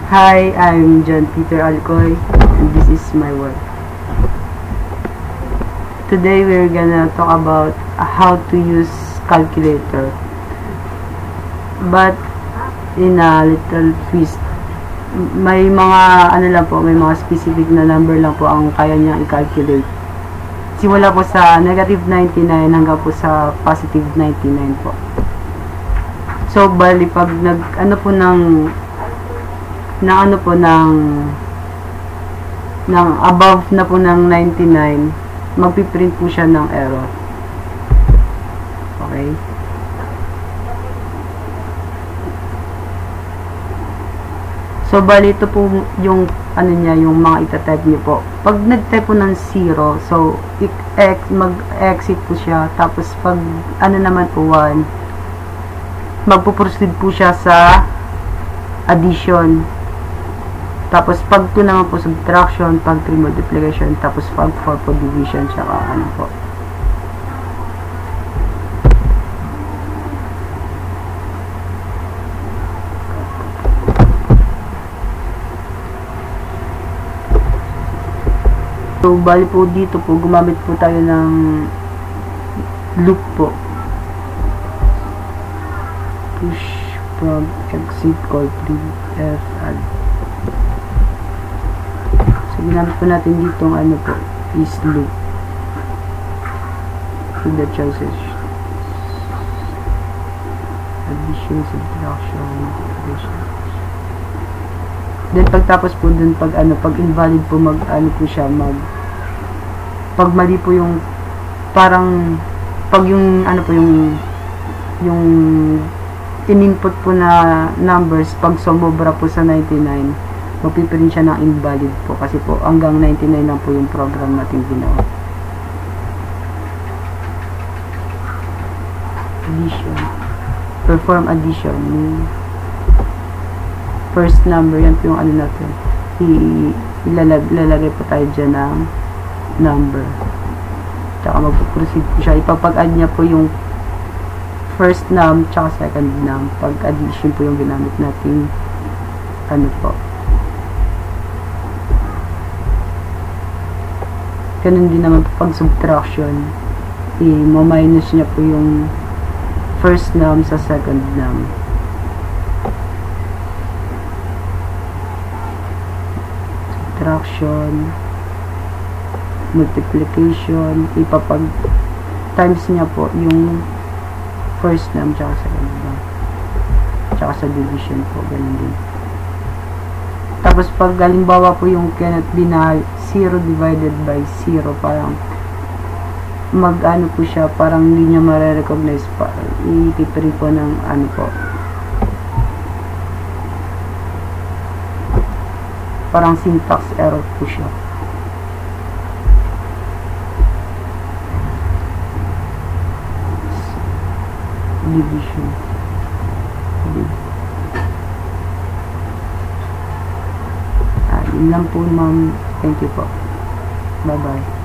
Hi, I'm John Peter Alcoy, and this is my work. Today we're gonna talk about how to use calculator, but in a little twist. May mga may mga specific na number lang po ang kaya niyang i-calculate. Simula po sa negative 99 hanggang po sa positive 99 po. So bali pag ng above na po ng 99, magpiprint po siya ng error. Okay? So bali ito po yung yung mga ita-type niyo po. Pag nag-type po ng 0, so mag-exit po siya. Tapos pag naman po 1, magpo-proceed po siya sa addition. Tapos pag 2 naman po subtraction, pag 3 multiplication, tapos pag 4 po division, tsaka po. So bali po dito po, gumamit po tayo ng loop po. Push from exit call 3 add. So ginamit po natin dito ang po is loop. So the choices addition, subtraction, multiplication. Then pagtapos po dun pag invalid po po siya pag mali po yung parang pag yung yung in-input po na numbers pag sumobra po sa 99, mapiprint siya ng invalid po kasi po hanggang 99 lang po yung program natin ginawa. Addition. Perform addition. First number, yan po yung natin. Ilalagay po tayo dyan ng number. Tsaka mag-proceed po siya. Ipapag-add niya po yung first num tsaka second num. Pag addition po yung ginamit natin po. Ganun din naman po pag subtraction. I-minus niya po yung first num sa second num. Subtraction, multiplication, ipapag times niya po yung first num tsaka second num. Tsaka sa division po, ganun din. Tapos pag halimbawa po yung cannot be na 0 divided by 0, parang po siya, parang hindi niya mare-recognize pa. I-print po ng po. Parang syntax error po siya. Division. Yun lang po, ma'am. Thank you po. Bye-bye.